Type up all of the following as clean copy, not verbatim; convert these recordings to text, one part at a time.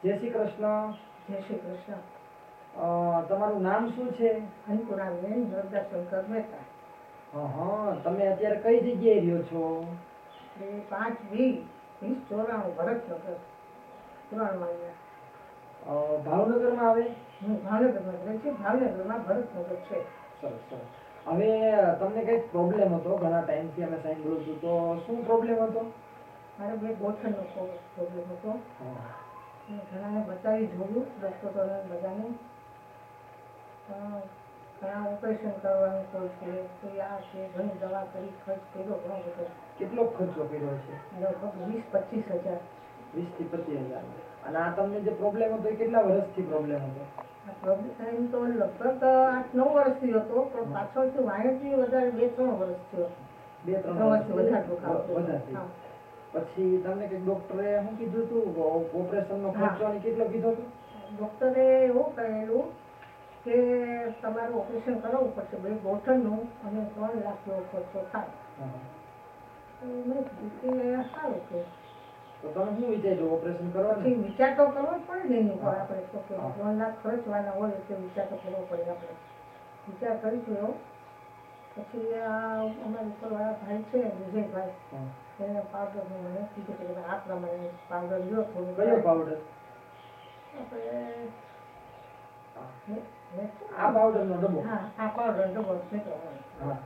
જય શ્રી કૃષ્ણ. જય શ્રી કૃષ્ણ. તમારું નામ શું છે? અંકુરાબેન વરદાશંકર મહેતા. હા, તમે અત્યારે કઈ જગ્યાએ રહ્યો છો? એ 5B-2094 ભરતનગર 3 માળિયા. ભાવનગરમાં આવે? હું ભાવનગરમાં રહું છું. ભાવનગરમાં ભરતનગર છે. સરસ સરસ. હવે તમને કઈક પ્રોબ્લેમ હતો, ઘણા ટાઈમથી અમે સાંભળ્યું હતું, તો શું પ્રોબ્લેમ હતો? મારે 2 ગોઠણનો પ્રોબ્લેમ હતો. હા. ઘણાને બતાવી જોયું, ડૉક્ટરોને બધાને. ઘણા ઓપરેશન કરવાનું કોઈ છે, કોઈ આ છે, ઘણી દવા કરી, ખર્ચ કર્યો ઘણો બધો. કેટલો ખર્ચો કર્યો છે? લગભગ 20-25 હજાર. 20 થી 25 હજાર. અને આ તમને જે પ્રોબ્લેમ હતો એ કેટલા વર્ષથી પ્રોબ્લેમ હતો? આ પ્રોબ્લેમ તો લગભગ 8-9 વર્ષથી હતો, પણ પાછળથી વાયરથી વધારે 2-3 વર્ષ થયો. 2-3 વર્ષથી વધારે દુખાવો. વધારે. પછી તમને કઈક ડોક્ટરે શું કીધું હતું? ઓપરેશનનો ખર્ચો અને કેટલો કીધો હતો? ડોક્ટરે એવું કહેલું કે તમારું ઓપરેશન કરાવવું પડશે 2 ગોઠણનું અને 3 લાખ જેવો ખર્ચો થાય. મેં કીધું કે સારું કે તો તમે શું વિચાર્યું ઓપરેશન કરવાનું? પછી વિચાર તો કરવો જ પડે ને એની ઉપર. આપણે તો કે 3 લાખ ખર્ચવાના હોય એટલે વિચાર તો કરવો પડે. આપણે વિચાર કરીશું એવો. પછી અમારા ઉપરવાળા ભાઈ છે વિજયભાઈ, એને પાવડરનું મને કીધું કે તમે આ પ્રમાણે પાવડર લો. થોડું કયો પાવડર? આ પાવડરનો ડબ્બો? હા, આ પાવડર ડબ્બો છે. હા,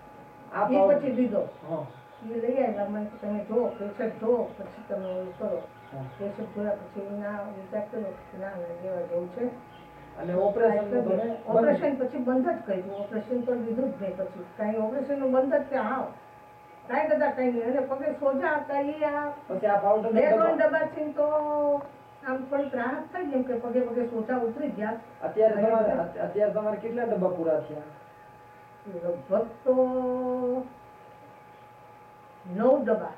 આ પછી દીધો. હા, એ લઈ આવ્યા. મને તમે જુઓ, પેશન્ટ જુઓ, પછી તમે એવું કરો. પેશન્ટ જોયા પછી એના વિચાર કર્યો કે ના લેવા જેવું છે. અને ઓપરેશન પછી બંધ જ કર્યું. ઓપરેશન તો લીધું જ નહીં. પછી કાંઈ ઓપરેશનનું બંધ જ કે હા કાંઈ બધા કંઈ નહીં. અને પગે સોજા હતા એ પછી આ પાવડર 2-3 ડબ્બાથી તો આમ થોડીક રાહત થઈ જેમ કે પગે પગે સોજા ઉતરી ગયા. અત્યારે તમારે કેટલા ડબ્બા પૂરા થયા? લગભગ તો 9 ડબ્બા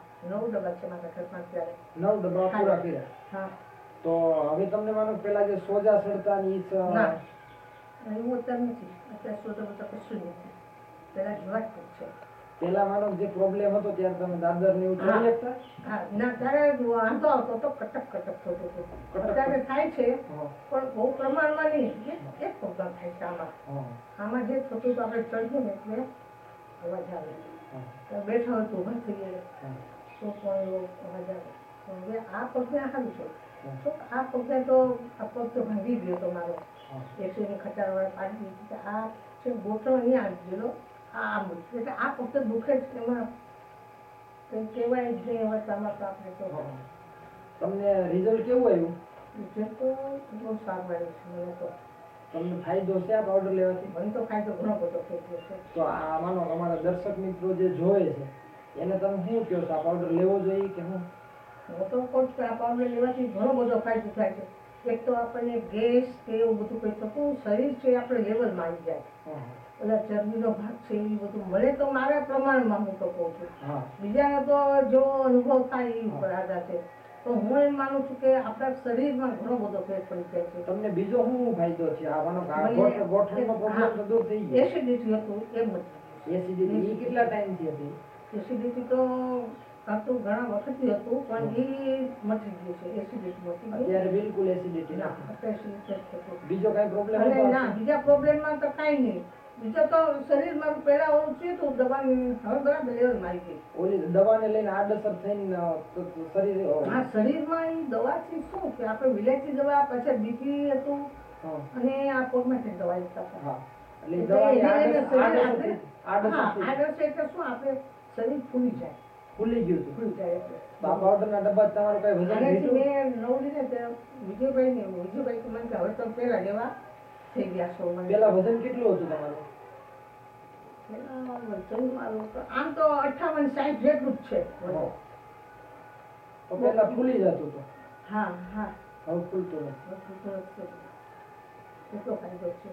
છે મારા ઘરમાં અત્યારે. 9 ડબ્બા પૂરા કર્યા. હા. તો હવે તમને માનો પેલા જે સોજા સડતા ની ના, એવું અત્યારે નથી. અત્યારે સોજા બધા કશું નથી. પેલા જેવા જ છે. પેલા માનો જે પ્રોબ્લેમ હતો ત્યારે તમે દાદર ને એવું ચડી શકતા? હા, ના ત્યારે વાંધો આવતો તો કટક કટક થતો હતો. અત્યારે થાય છે પણ બહુ પ્રમાણમાં નહીં. એક પ્રોબ્લેમ થાય છે આમાં જે થતું હતું આપણે ચડીએ ને એટલે અવાજ આવે. બેઠા હોય તો ઊભા થઈ જાય તો પણ એવો અવાજ આવે. હવે આ પગને સારું છે. તો આ પગને તો આ પગ તો ભાંગી ગયો તો મારો. એસીની ખટારવાળા પાડી દીધી. આ છે ગોઠણો અહીંયા આવી ગયેલો. આમ એટલે આ ફક્ત દુખે જ. એમાં કંઈ કહેવાય જ નહીં. હવે તમારે તો આપણે તો તમને રિઝલ્ટ કેવું આવ્યું? રિઝલ્ટ તો બહુ સારું આવ્યું છે મને તો. તમને ફાયદો છે આ પાવડર લેવાથી? મને તો ફાયદો ઘણો બધો થઈ ગયો છે. તો આ માનો અમારા દર્શક મિત્રો જે જોવે છે એને તમે શું કહો છો? આ પાવડર લેવો જોઈએ કે હું તો કહું છું આ પાવડર લેવાથી ઘણો બધો ફાયદો થાય છે. એક તો આપણને ગેસ કે એવું બધું કંઈ થતું શરીર છે આપણે લેવલમાં આવી જાય. એટલે ચરબીનો ભાગ છે એ બધું મળે તો મારા પ્રમાણમાં હું તો કહું છું. બીજાને તો જો અનુભવ થાય એ ઉપર આધાર છે. તો હું એમ માનું છું કે આપણા શરીરમાં ઘણો બધો ફેર પડી જાય છે. તમને બીજો શું ફાયદો છે? ગોઠણનો પ્રોબ્લેમ તો દૂર થઈ ગયો. એસિડિટી હતું એ મટી. એસિડિટી કેટલા ટાઈમથી હતી? એસિડિટી તો હતું ઘણા વખતથી હતું પણ એ મટી ગયું છે. એસિડિટી મટી ગયું. અત્યારે બિલકુલ એસિડિટી ના. બીજો કઈ પ્રોબ્લેમ ના, બીજા પ્રોબ્લેમમાં તો કાંઈ નહીં. બીજો તો શરીર મારું પહેલા ઓછું હતું દવાની. હવે બરાબર લેવલમાં આવી ગઈ. ઓલી દવાને લઈને આડઅસર થઈને શરીર શરીરમાં એ દવાથી શું કે આપણે વિલાયતી દવા, પછી બીપી હતું અને આ પગમાંથી દવા લેતા. આડઅસર એટલે શું આપણે શરીર ફૂલી જાય. ફૂલી ગયું હતું. ફૂલી જાય એટલે પાવડરના ડબ્બા તમારું કઈ વજન મેં નવ લીધે વિજયભાઈ તો મને હવે તો પેલા લેવા થઈ ગયા છો. પેલા વજન કેટલું હતું તમારું? આમ તો 58-60 જેટલું જ છે. તો પેલા ફૂલી જતું હતું. હા હા, હવે ફૂલતું નથી. એટલો ફાયદો છે.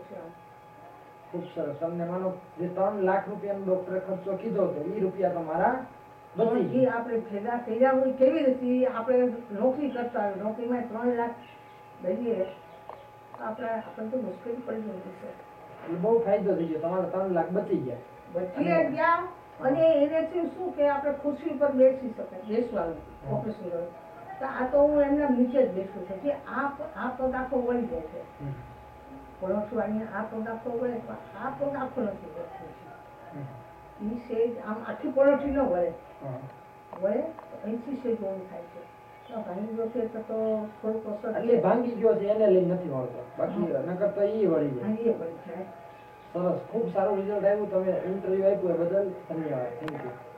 ખૂબ સરસ. તમને માનો જે 3 લાખ રૂપિયાનો ડોક્ટરે ખર્ચો કીધો હતો એ રૂપિયા તમારા બચી આપણે ભેગા કર્યા હોય કેવી રીતે? આપણે નોકરી કરતા હોય, નોકરીમાં 3 લાખ દઈએ આપણે તો મુશ્કેલી પડી ગઈ છે. એટલે બહુ ફાયદો થઈ ગયો. તમારા 3 લાખ બચી ગયા. અને એનાથી શું કે આપણે ખુરશી ઉપર બેસી શકાય. બેસવાનું ઓપરેશન તો આ તો હું એમના નીચે જ બેસું છું કે આ પગ આખો વળી જાય છે પરોઠવાની આ પગ આખો વળે પણ આ પગ આખો નથી વળતો ઈ સેજ આમ આખી પરોઠી ન વળે વળે અહીંથી સેજ એવું થાય છે તો ભાંગી ગયો છે તો થોડુંક અસર એટલે ભાંગી ગયો છે એને લઈને નથી વળતો બાકી નકર તો ઈ વળી જાય એ વળી જાય સરસ ખૂબ સારું રિઝલ્ટ આવ્યું તમે ઇન્ટરવ્યુ આપ્યું એ બદલ ધન્યવાદ થેન્ક યુ